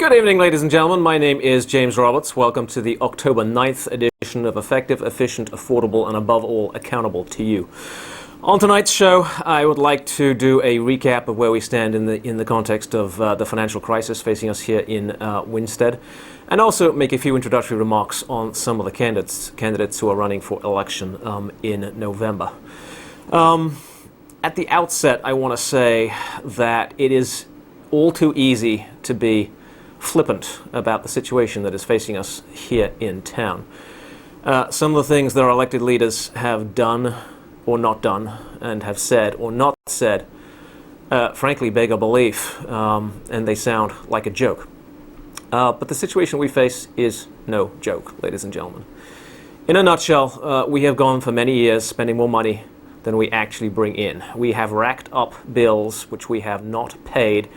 Good evening, ladies and gentlemen. My name is James Roberts. Welcome to the October 9th edition of Effective, Efficient, Affordable, and above all, accountable to you. On tonight's show, I would like to do a recap of where we stand in the context of the financial crisis facing us here in Winstead, and also make a few introductory remarks on some of the candidates who are running for election in November. At the outset, I want to say that it is all too easy to be flippant about the situation that is facing us here in town. Some of the things that our elected leaders have done or not done, and have said or not said, frankly beg a belief, and they sound like a joke. But the situation we face is no joke, ladies and gentlemen. In a nutshell, we have gone for many years spending more money than we actually bring in. We have racked up bills which we have not paid,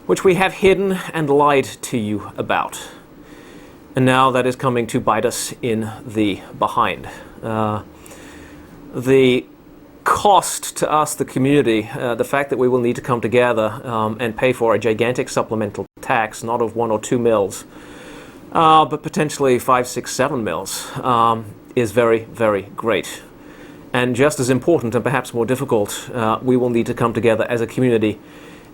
which we have hidden and lied to you about. And now that is coming to bite us in the behind. The cost to us, the community, the fact that we will need to come together and pay for a gigantic supplemental tax, not of 1 or 2 mils, but potentially 5, 6, 7 mils, is very, very great. And just as important, and perhaps more difficult, we will need to come together as a community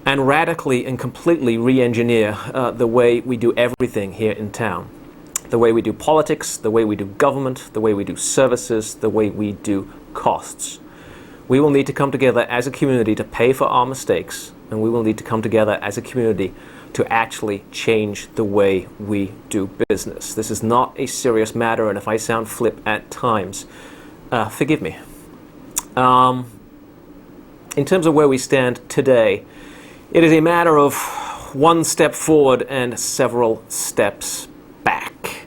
and radically and completely re-engineer the way we do everything here in town. The way we do politics, the way we do government, the way we do services, the way we do costs. We will need to come together as a community to pay for our mistakes, and we will need to come together as a community to actually change the way we do business. This is not a serious matter, and if I sound flip at times, forgive me. In terms of where we stand today, it is a matter of one step forward and several steps back.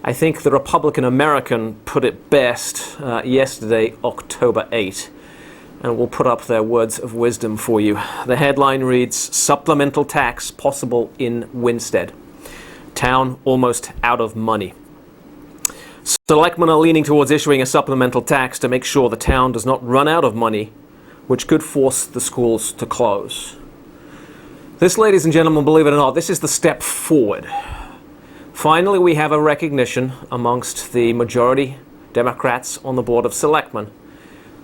I think the Republican American put it best yesterday, October 8, and we'll put up their words of wisdom for you. The headline reads, "Supplemental tax possible in Winstead. Town almost out of money." Selectmen are leaning towards issuing a supplemental tax to make sure the town does not run out of money, which could force the schools to close. This, ladies and gentlemen, believe it or not, this is the step forward. Finally, we have a recognition amongst the majority Democrats on the Board of Selectmen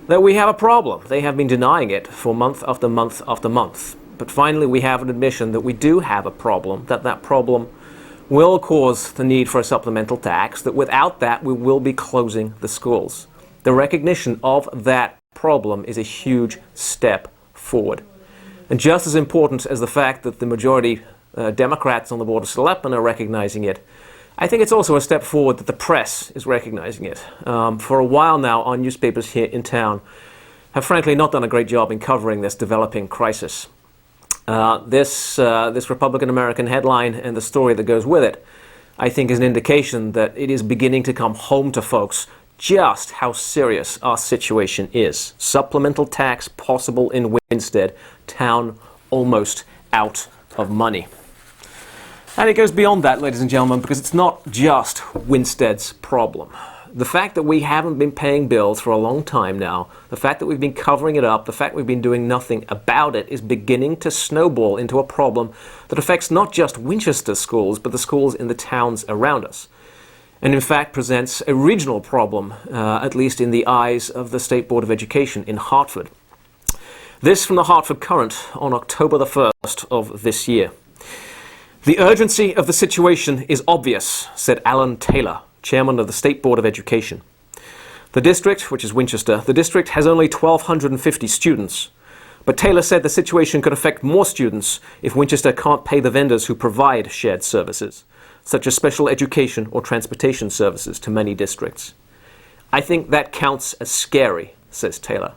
that we have a problem. They have been denying it for month after month after month. But finally, we have an admission that we do have a problem, that problem will cause the need for a supplemental tax, that without that, we will be closing the schools. The recognition of that problem is a huge step forward. And just as important as the fact that the majority Democrats on the Board of Selectmen are recognizing it, I think it's also a step forward that the press is recognizing it. For a while now, our newspapers here in town have frankly not done a great job in covering this developing crisis. This Republican American headline and the story that goes with it, I think, is an indication that it is beginning to come home to folks just how serious our situation is. Supplemental tax possible in Winstead, town almost out of money. And it goes beyond that, ladies and gentlemen, because it's not just Winstead's problem. The fact that we haven't been paying bills for a long time now, the fact that we've been covering it up, the fact we've been doing nothing about it is beginning to snowball into a problem that affects not just Winchester schools, but the schools in the towns around us. And in fact presents a regional problem, at least in the eyes of the State Board of Education in Hartford. This from the Hartford Courant on October the 1st of this year. "The urgency of the situation is obvious," said Alan Taylor, chairman of the State Board of Education. The district, which is Winchester, the district has only 1,250 students. But Taylor said the situation could affect more students if Winchester can't pay the vendors who provide shared services, such as special education or transportation services to many districts. "I think that counts as scary," says Taylor.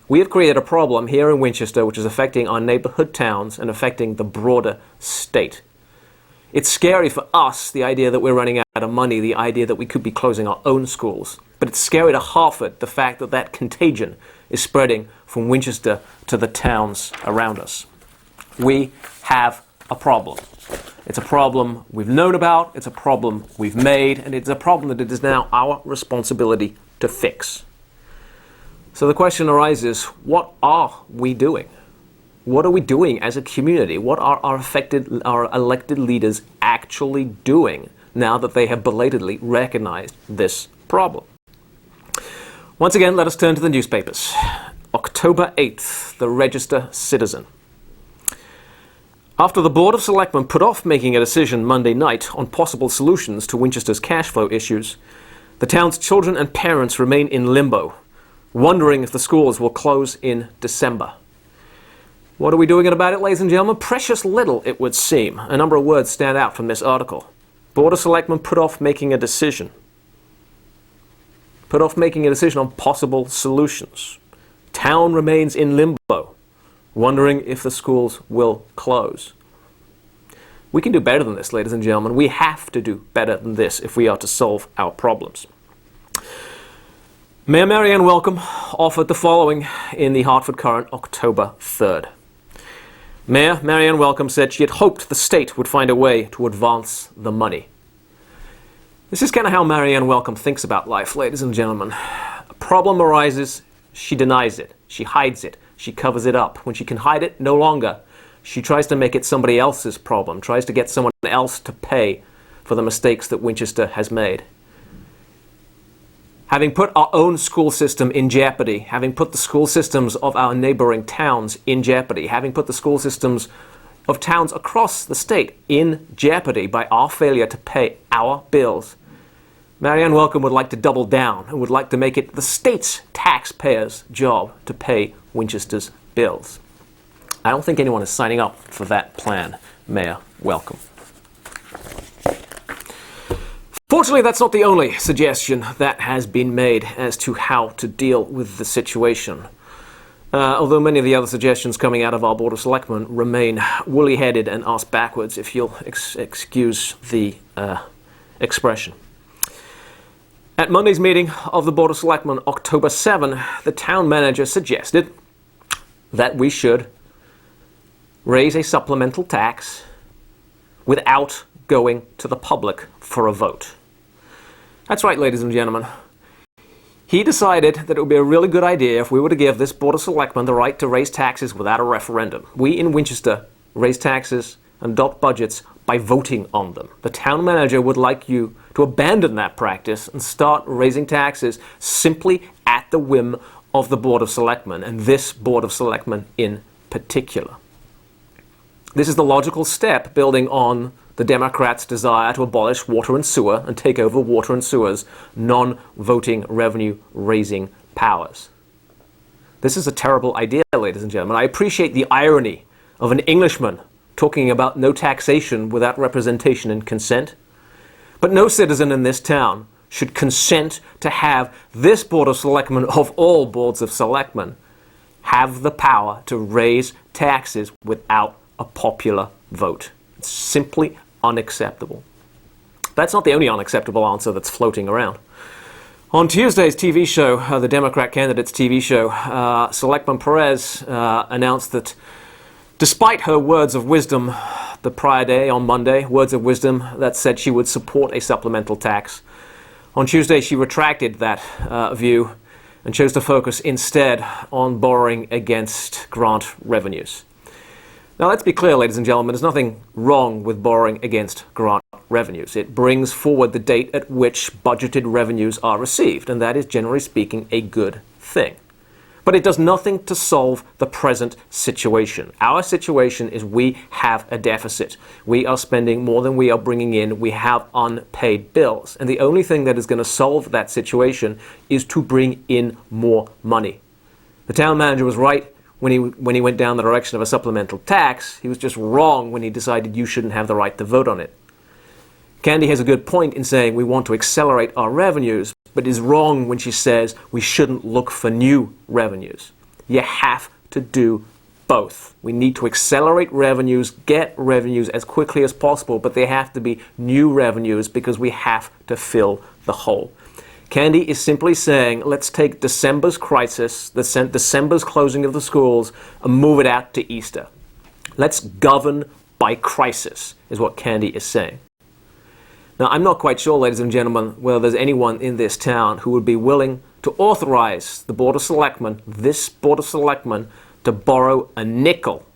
"We have created a problem here in Winchester which is affecting our neighborhood towns and affecting the broader state. It's scary for us, the idea that we're running out of money, the idea that we could be closing our own schools. But it's scary to Hartford, the fact that that contagion is spreading from Winchester to the towns around us. We have a problem. It's a problem we've known about, it's a problem we've made, and it's a problem that it is now our responsibility to fix." So the question arises, what are we doing? What are we doing as a community? What are our elected leaders actually doing now that they have belatedly recognized this problem? Once again, let us turn to the newspapers. October 8th, the Register Citizen. After the Board of Selectmen put off making a decision Monday night on possible solutions to Winchester's cash flow issues, the town's children and parents remain in limbo, wondering if the schools will close in December. What are we doing about it, ladies and gentlemen? Precious little, it would seem. A number of words stand out from this article. Board of Selectmen put off making a decision. Put off making a decision on possible solutions. Town remains in limbo, wondering if the schools will close. We can do better than this, ladies and gentlemen. We have to do better than this if we are to solve our problems. Mayor Marianne Welcome offered the following in the Hartford Courant, October 3rd. Mayor Marianne Welcome said she had hoped the state would find a way to advance the money. This is kind of how Marianne Welcome thinks about life, ladies and gentlemen. A problem arises, she denies it, she hides it, she covers it up. When she can hide it no longer, she tries to make it somebody else's problem, tries to get someone else to pay for the mistakes that Winchester has made. Having put our own school system in jeopardy, having put the school systems of our neighboring towns in jeopardy, having put the school systems of towns across the state in jeopardy by our failure to pay our bills, Marianne Welcome would like to double down and would like to make it the state's taxpayers' job to pay Winchester's bills. I don't think anyone is signing up for that plan, Mayor Welcome. Fortunately, that's not the only suggestion that has been made as to how to deal with the situation. Although many of the other suggestions coming out of our Board of Selectmen remain woolly-headed and ass backwards, if you'll excuse the expression. At Monday's meeting of the Board of Selectmen, October 7, the town manager suggested that we should raise a supplemental tax without going to the public for a vote. That's right, ladies and gentlemen. He decided that it would be a really good idea if we were to give this Board of Selectmen the right to raise taxes without a referendum. We in Winchester raise taxes and adopt budgets by voting on them. The town manager would like you to abandon that practice and start raising taxes simply at the whim of the Board of Selectmen, and this Board of Selectmen in particular. This is the logical step building on the Democrats' desire to abolish water and sewer and take over water and sewer's non-voting revenue-raising powers. This is a terrible idea, ladies and gentlemen. I appreciate the irony of an Englishman talking about no taxation without representation and consent. But no citizen in this town should consent to have this Board of Selectmen, of all boards of selectmen, have the power to raise taxes without a popular vote. It's simply unacceptable. That's not the only unacceptable answer that's floating around. On Tuesday's TV show, the Democrat candidate's TV show, Selectman Perez announced that despite her words of wisdom the prior day, on Monday, words of wisdom that said she would support a supplemental tax, on Tuesday she retracted that view and chose to focus instead on borrowing against grant revenues. Now, let's be clear, ladies and gentlemen, there's nothing wrong with borrowing against grant revenues. It brings forward the date at which budgeted revenues are received, and that is, generally speaking, a good thing. But it does nothing to solve the present situation. Our situation is we have a deficit. We are spending more than we are bringing in. We have unpaid bills. And the only thing that is going to solve that situation is to bring in more money. The town manager was right when he went down the direction of a supplemental tax. He was just wrong when he decided you shouldn't have the right to vote on it. Candy has a good point in saying we want to accelerate our revenues, but is wrong when she says we shouldn't look for new revenues. You have to do both. We need to accelerate revenues, get revenues as quickly as possible, but they have to be new revenues because we have to fill the hole. Candy is simply saying, let's take December's crisis, December's closing of the schools, and move it out to Easter. Let's govern by crisis, is what Candy is saying. Now, I'm not quite sure, ladies and gentlemen, whether there's anyone in this town who would be willing to authorize the Board of Selectmen, this Board of Selectmen, to borrow a nickel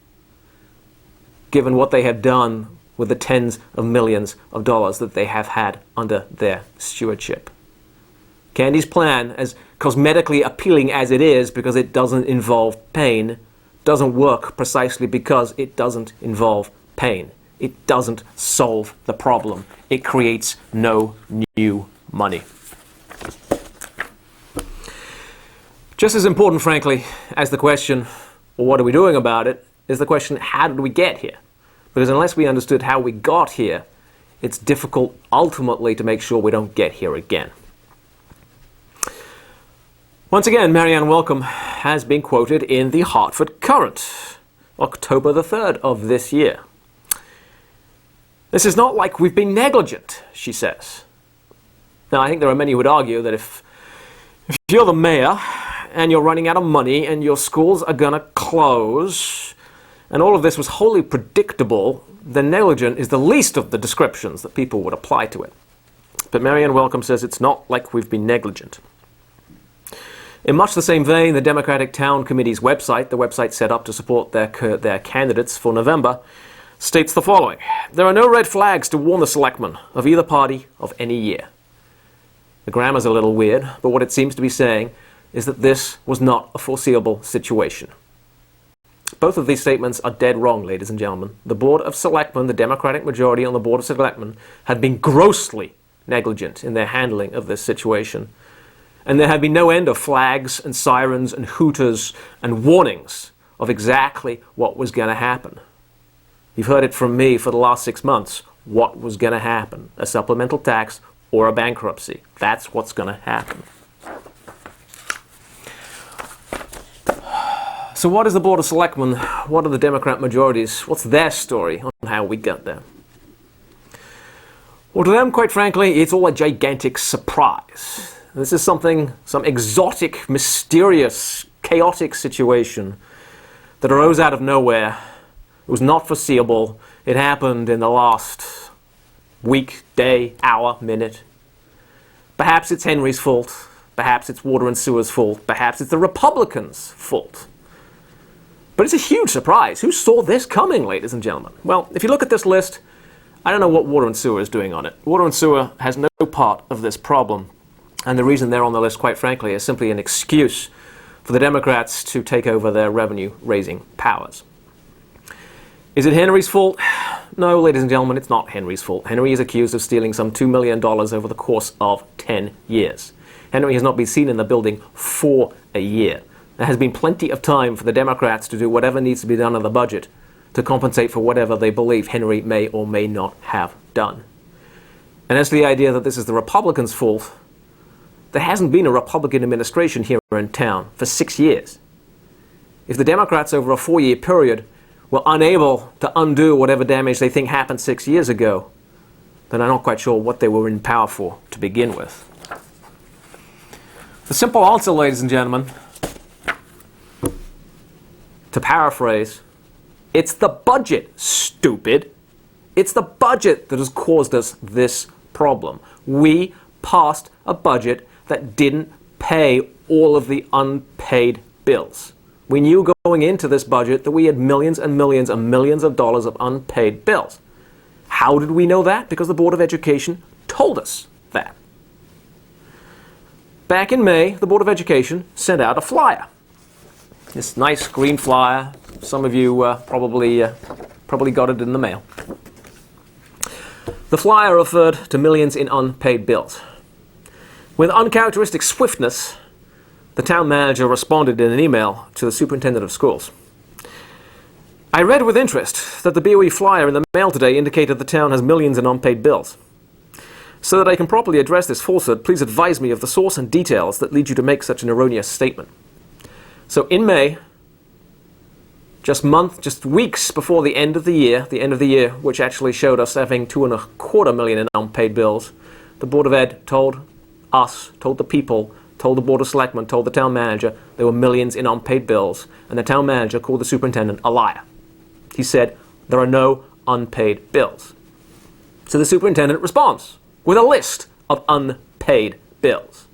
given what they have done with the tens of millions of dollars that they have had under their stewardship. Candy's plan, as cosmetically appealing as it is because it doesn't involve pain, doesn't work precisely because it doesn't involve pain. It doesn't solve the problem. It creates no new money. Just as important, frankly, as the question, well, what are we doing about it, is the question, how did we get here? Because unless we understood how we got here, it's difficult ultimately to make sure we don't get here again. Once again, Marianne Welcome has been quoted in the Hartford Courant, October the 3rd of this year. This is not like we've been negligent, she says. Now, I think there are many who would argue that if you're the mayor and you're running out of money and your schools are going to close, and all of this was wholly predictable, then negligent is the least of the descriptions that people would apply to it. But Marianne Welcome says it's not like we've been negligent. In much the same vein, the Democratic Town Committee's website, the website set up to support their candidates for November, states the following: there are no red flags to warn the selectmen of either party of any year. The grammar's a little weird, but what it seems to be saying is that this was not a foreseeable situation. Both of these statements are dead wrong, ladies and gentlemen. The Board of Selectmen, the Democratic majority on the Board of Selectmen, had been grossly negligent in their handling of this situation. And there had been no end of flags and sirens and hooters and warnings of exactly what was going to happen. You've heard it from me for the last 6 months. What was going to happen? A supplemental tax or a bankruptcy. That's what's going to happen. So what is the Board of Selectmen? What are the Democrat majorities? What's their story on how we got there? Well, to them, quite frankly, it's all a gigantic surprise. This is some exotic, mysterious, chaotic situation that arose out of nowhere. It was not foreseeable. It happened in the last week, day, hour, minute. Perhaps it's Henry's fault. Perhaps it's Water and Sewer's fault. Perhaps it's the Republicans' fault. But it's a huge surprise. Who saw this coming, ladies and gentlemen? Well, if you look at this list, I don't know what Water and Sewer is doing on it. Water and Sewer has no part of this problem. And the reason they're on the list, quite frankly, is simply an excuse for the Democrats to take over their revenue-raising powers. Is it Henry's fault? No, ladies and gentlemen, it's not Henry's fault. Henry is accused of stealing some $2 million over the course of 10 years. Henry has not been seen in the building for a year. There has been plenty of time for the Democrats to do whatever needs to be done in the budget to compensate for whatever they believe Henry may or may not have done. And as to the idea that this is the Republicans' fault, there hasn't been a Republican administration here in town for 6 years. If the Democrats over a 4-year period were unable to undo whatever damage they think happened 6 years ago, then I'm not quite sure what they were in power for to begin with. The simple answer, ladies and gentlemen, to paraphrase, it's the budget, stupid. It's the budget that has caused us this problem. We passed a budget that didn't pay all of the unpaid bills. We knew going into this budget that we had millions and millions and millions of dollars of unpaid bills. How did we know that? Because the Board of Education told us that. Back in May, the Board of Education sent out a flyer. This nice green flyer. Some of you probably got it in the mail. The flyer referred to millions in unpaid bills. With uncharacteristic swiftness, the town manager responded in an email to the superintendent of schools. I read with interest that the BOE flyer in the mail today indicated the town has millions in unpaid bills. So that I can properly address this falsehood, please advise me of the source and details that lead you to make such an erroneous statement. So in May, just weeks before the end of the year, which actually showed us having $2.25 million in unpaid bills, the Board of Ed told us, told the people, told the Board of Selectmen, told the town manager there were millions in unpaid bills, and the town manager called the superintendent a liar. He said, there are no unpaid bills. So the superintendent responds with a list of unpaid bills.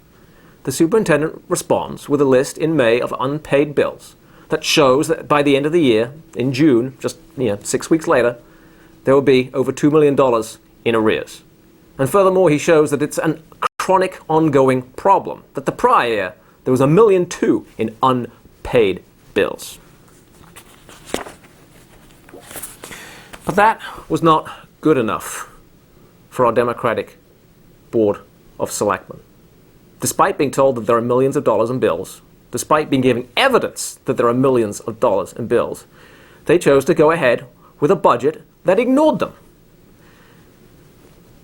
The superintendent responds with a list in May of unpaid bills that shows that by the end of the year, in June, just 6 weeks later, there will be over $2 million in arrears. And furthermore, he shows that it's a chronic, ongoing problem, that the prior year there was $1.2 million in unpaid bills. But that was not good enough for our Democratic Board of Selectmen. Despite being told that there are millions of dollars in bills, despite being given evidence that there are millions of dollars in bills, they chose to go ahead with a budget that ignored them.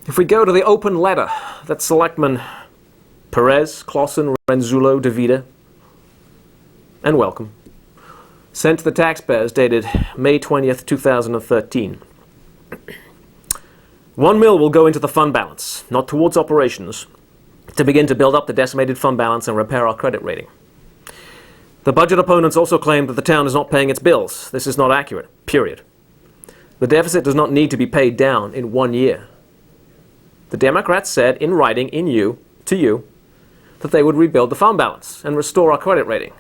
If we go to the open letter that Selectmen Perez, Clausen, Renzullo, DeVita, and Welcome sent to the taxpayers dated May 20th, 2013. $1 million will go into the fund balance, not towards operations, to begin to build up the decimated fund balance and repair our credit rating. The budget opponents also claim that the town is not paying its bills. This is not accurate, period. The deficit does not need to be paid down in 1 year. The Democrats said in writing to you that they would rebuild the fund balance and restore our credit rating.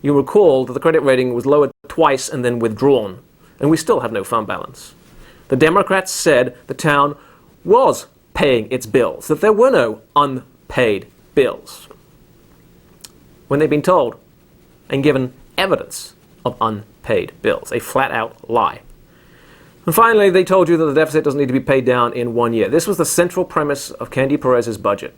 You recall that the credit rating was lowered twice and then withdrawn, and we still have no fund balance. The Democrats said the town was paying its bills, that there were no unpaid bills, when they've been told and given evidence of unpaid bills, a flat-out lie. And finally, they told you that the deficit doesn't need to be paid down in 1 year. This was the central premise of Candy Perez's budget,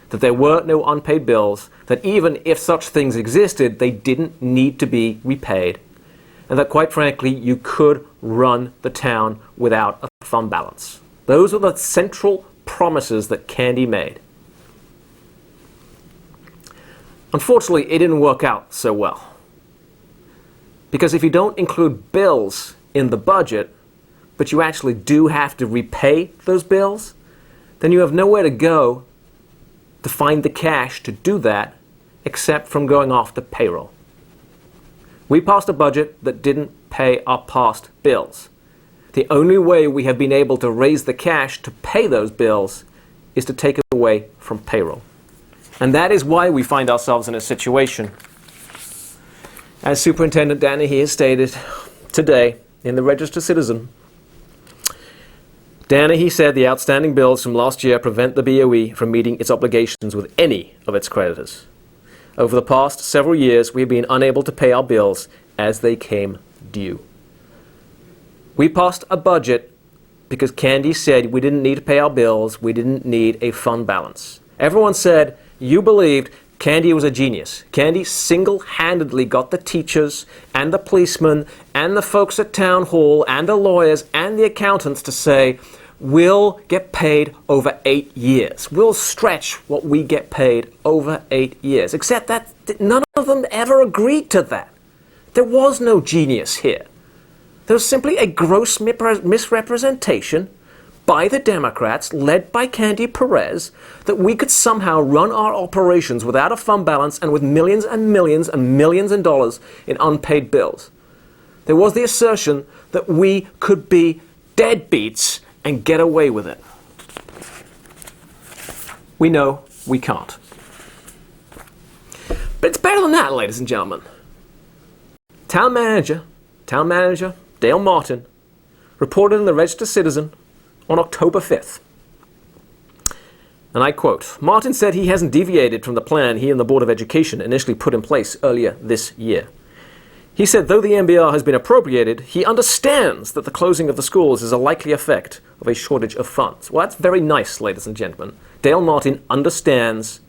that there were no unpaid bills, that even if such things existed, they didn't need to be repaid, and that quite frankly, you could run the town without a fund balance. Those were the central promises that Candy made. Unfortunately, it didn't work out so well. Because if you don't include bills in the budget, but you actually do have to repay those bills, then you have nowhere to go to find the cash to do that except from going off the payroll. We passed a budget that didn't pay our past bills. The only way we have been able to raise the cash to pay those bills is to take it away from payroll. And that is why we find ourselves in a situation, as Superintendent Danahy has stated today in the Register Citizen. Danahy said the outstanding bills from last year prevent the BOE from meeting its obligations with any of its creditors. Over the past several years, we have been unable to pay our bills as they came due. We passed a budget because Candy said we didn't need to pay our bills, we didn't need a fund balance. Everyone said you believed Candy was a genius. Candy single-handedly got the teachers and the policemen and the folks at town hall and the lawyers and the accountants to say, we'll get paid over 8 years. We'll stretch what we get paid over 8 years. Except that none of them ever agreed to that. There was no genius here. There was simply a gross misrepresentation by the Democrats, led by Candy Perez, that we could somehow run our operations without a fund balance and with millions and millions and millions of dollars in unpaid bills. There was the assertion that we could be deadbeats and get away with it. We know we can't. But it's better than that, ladies and gentlemen. Town manager Dale Martin reported in the Register Citizen on October 5th. And I quote, Martin said he hasn't deviated from the plan he and the Board of Education initially put in place earlier this year. He said though the MBR has been appropriated, he understands that the closing of the schools is a likely effect of a shortage of funds. Well, that's very nice, ladies and gentlemen. Dale Martin understands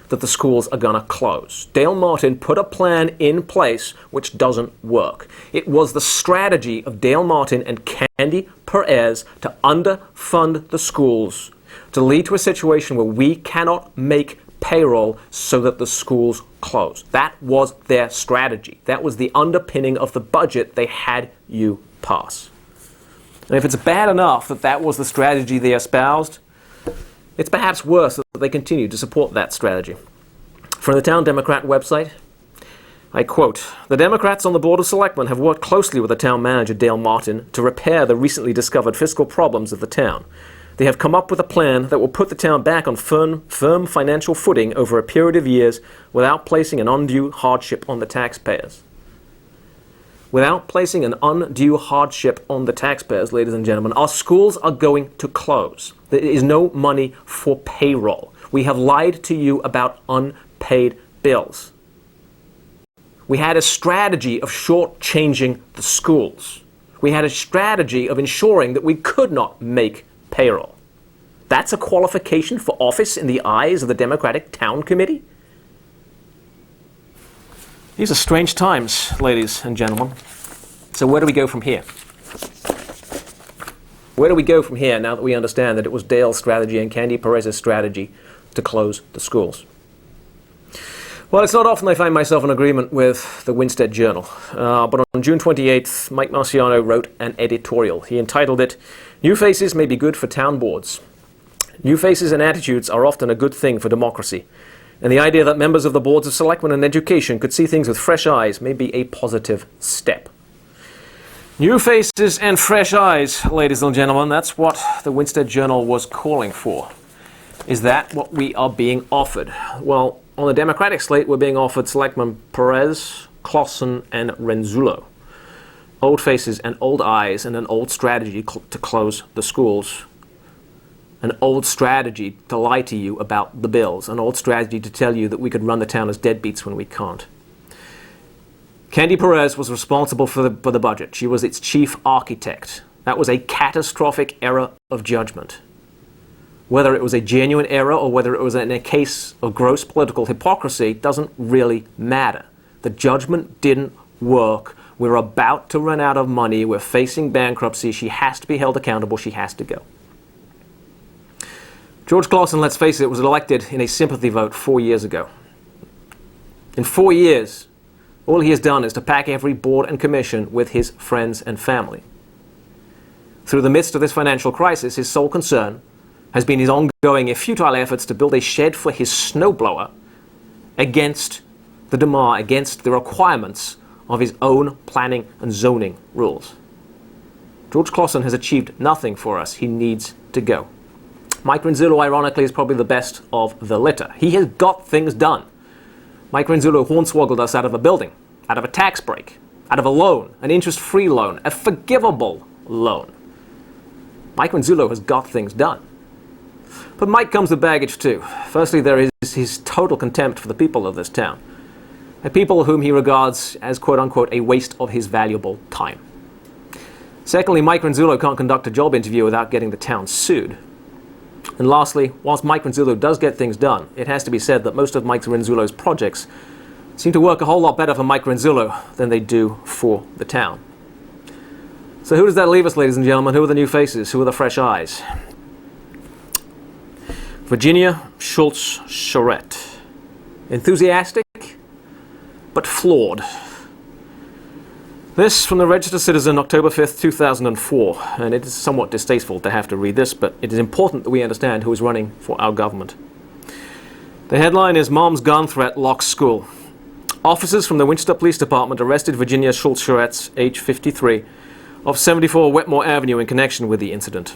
that the schools are going to close. Dale Martin put a plan in place which doesn't work. It was the strategy of Dale Martin and Candy Perez to underfund the schools, to lead to a situation where we cannot make payroll so that the schools close. That was their strategy. That was the underpinning of the budget they had you pass. And if it's bad enough that that was the strategy they espoused, it's perhaps worse that they continue to support that strategy. From the Town Democrat website, I quote, the Democrats on the Board of Selectmen have worked closely with the town manager, Dale Martin, to repair the recently discovered fiscal problems of the town. They have come up with a plan that will put the town back on firm financial footing over a period of years without placing an undue hardship on the taxpayers. without placing an undue hardship on the taxpayers, ladies and gentlemen, our schools are going to close. There is no money for payroll. We have lied to you about unpaid bills. We had a strategy of shortchanging the schools. We had a strategy of ensuring that we could not make payroll. That's a qualification for office in the eyes of the Democratic Town Committee? These are strange times, ladies and gentlemen. So where do we go from here? Where do we go from here now that we understand that it was Dale's strategy and Candy Perez's strategy to close the schools? Well, it's not often I find myself in agreement with the Winstead Journal, but on June 28th, Mike Marciano wrote an editorial. He entitled it, "New Faces May Be Good for Town Boards. New faces and attitudes are often a good thing for democracy, and the idea that members of the boards of selectmen and education could see things with fresh eyes may be a positive step." New faces and fresh eyes, ladies and gentlemen, that's what the Winstead Journal was calling for. Is that what we are being offered? Well, on the Democratic slate, we're being offered Selectmen Perez, Clausen, and Renzullo. Old faces and old eyes and an old strategy to close the schools. An old strategy to lie to you about the bills. An old strategy to tell you that we could run the town as deadbeats when we can't. Candy Perez was responsible for the budget. She was its chief architect. That was a catastrophic error of judgment. Whether it was a genuine error or whether it was in a case of gross political hypocrisy doesn't really matter. The judgment didn't work. We're about to run out of money. We're facing bankruptcy. She has to be held accountable. She has to go. George Clausen, let's face it, was elected in a sympathy vote 4 years ago. In 4 years, all he has done is to pack every board and commission with his friends and family. Through the midst of this financial crisis, his sole concern has been his ongoing, if futile, efforts to build a shed for his snowblower against the demand, against the requirements of his own planning and zoning rules. George Clausen has achieved nothing for us. He needs to go. Mike Renzullo, ironically, is probably the best of the litter. He has got things done. Mike Renzullo hornswoggled us out of a building, out of a tax break, out of a loan, an interest-free loan, a forgivable loan. Mike Renzullo has got things done. But Mike comes with baggage too. Firstly, there is his total contempt for the people of this town, a people whom he regards as quote-unquote a waste of his valuable time. Secondly, Mike Renzullo can't conduct a job interview without getting the town sued. And lastly, whilst Mike Renzullo does get things done, it has to be said that most of Mike Renzullo's projects seem to work a whole lot better for Mike Renzullo than they do for the town. So who does that leave us, ladies and gentlemen? Who are the new faces? Who are the fresh eyes? Virginia Schultz Charette. Enthusiastic, but flawed. This from the Register Citizen, October 5th, 2004. And it is somewhat distasteful to have to read this, but it is important that we understand who is running for our government. The headline is Mom's Gun Threat Locks School. Officers from the Winchester Police Department arrested Virginia Schultz Charette, age 53, of 74 Wetmore Avenue in connection with the incident.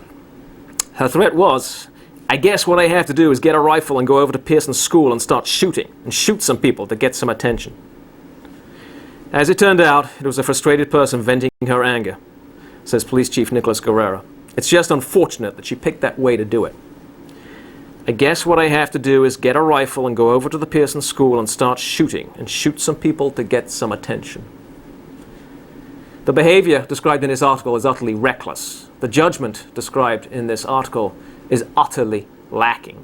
Her threat was, I guess what I have to do is get a rifle and go over to Pearson School and start shooting, and shoot some people to get some attention. As it turned out, it was a frustrated person venting her anger, says Police Chief Nicholas Guerrera. It's just unfortunate that she picked that way to do it. I guess what I have to do is get a rifle and go over to the Pearson School and start shooting, and shoot some people to get some attention. The behavior described in this article is utterly reckless. The judgment described in this article is utterly lacking.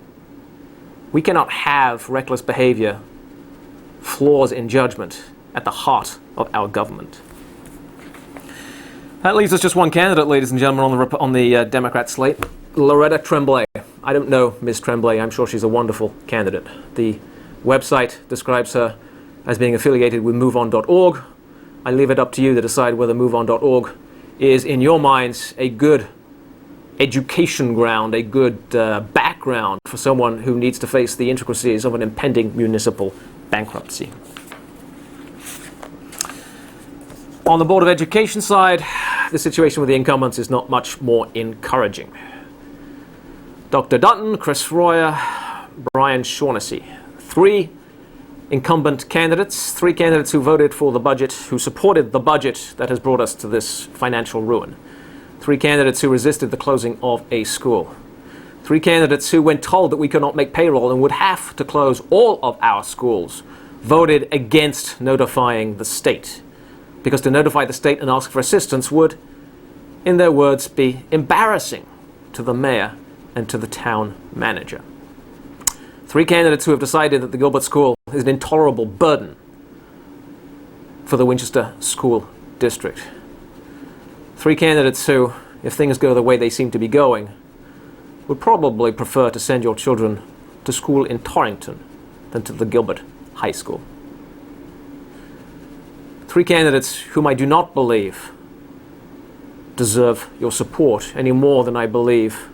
We cannot have reckless behavior, flaws in judgment, at the heart of our government. That leaves us just one candidate, ladies and gentlemen, on the Democrat slate, Loretta Tremblay. I don't know Ms. Tremblay. I'm sure she's a wonderful candidate. The website describes her as being affiliated with MoveOn.org. I leave it up to you to decide whether MoveOn.org is, in your minds, a good education ground, a good background for someone who needs to face the intricacies of an impending municipal bankruptcy. On the Board of Education side, the situation with the incumbents is not much more encouraging. Dr. Dutton, Chris Royer, Brian Shaughnessy, 3 incumbent candidates, 3 candidates who voted for the budget, who supported the budget that has brought us to this financial ruin. 3 candidates who resisted the closing of a school. 3 candidates who, when told that we could not make payroll and would have to close all of our schools, voted against notifying the state. Because to notify the state and ask for assistance would, in their words, be embarrassing to the mayor and to the town manager. 3 candidates who have decided that the Gilbert School is an intolerable burden for the Winchester School District. 3 candidates who, if things go the way they seem to be going, would probably prefer to send your children to school in Torrington than to the Gilbert High School. 3 candidates whom I do not believe deserve your support any more than I believe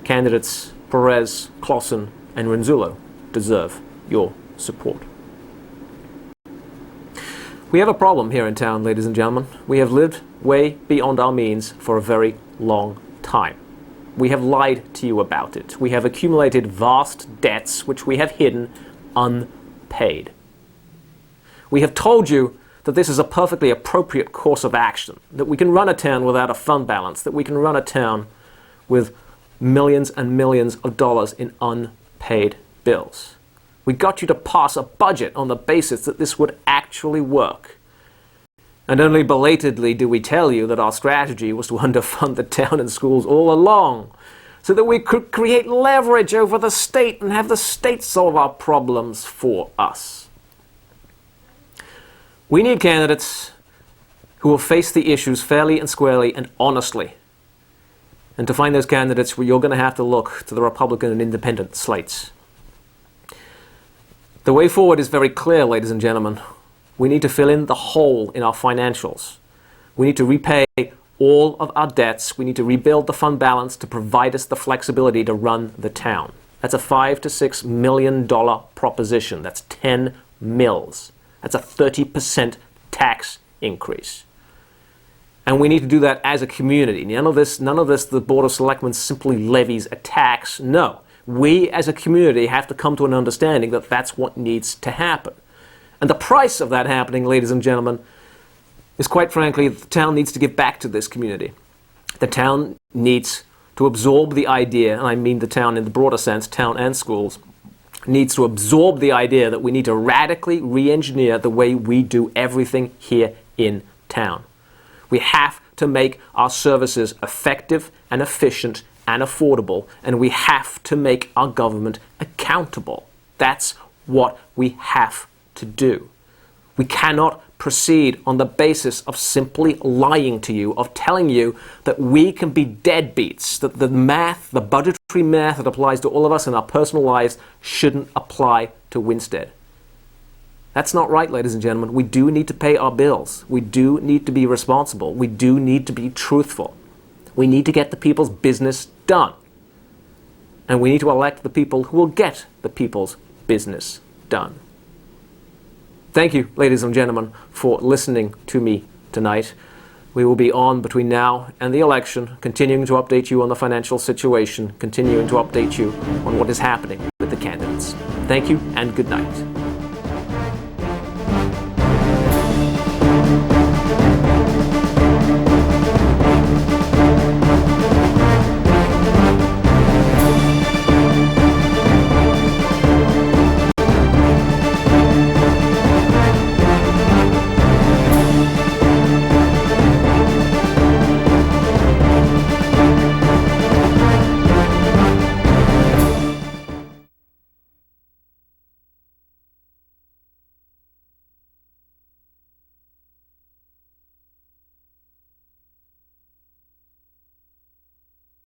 candidates Perez, Clausen, and Renzullo deserve your support. We have a problem here in town, ladies and gentlemen. We have lived way beyond our means for a very long time. We have lied to you about it. We have accumulated vast debts which we have hidden unpaid. We have told you that this is a perfectly appropriate course of action, that we can run a town without a fund balance, that we can run a town with millions and millions of dollars in unpaid bills. We got you to pass a budget on the basis that this would actually work. And only belatedly do we tell you that our strategy was to underfund the town and schools all along, so that we could create leverage over the state and have the state solve our problems for us. We need candidates who will face the issues fairly and squarely and honestly. And to find those candidates, you're going to have to look to the Republican and Independent slates. The way forward is very clear, ladies and gentlemen. We need to fill in the hole in our financials. We need to repay all of our debts. We need to rebuild the fund balance to provide us the flexibility to run the town. That's a $5 to $6 million proposition. That's 10 mils. That's a 30% tax increase. And we need to do that as a community. None of this, the Board of Selectmen simply levies a tax. No. We as a community have to come to an understanding that that's what needs to happen. And the price of that happening, ladies and gentlemen, is quite frankly, the town needs to give back to this community. The town needs to absorb the idea, and I mean the town in the broader sense, town and schools, needs to absorb the idea that we need to radically re-engineer the way we do everything here in town. We have to make our services effective and efficient and affordable, and we have to make our government accountable. That's what we have to do. We cannot proceed on the basis of simply lying to you, of telling you that we can be deadbeats, that the math, the budgetary math that applies to all of us in our personal lives shouldn't apply to Winstead. That's not right, ladies and gentlemen. We do need to pay our bills. We do need to be responsible. We do need to be truthful. We need to get the people's business done. And we need to elect the people who will get the people's business done. Thank you, ladies and gentlemen, for listening to me tonight. We will be on between now and the election, continuing to update you on the financial situation, continuing to update you on what is happening with the candidates. Thank you and good night.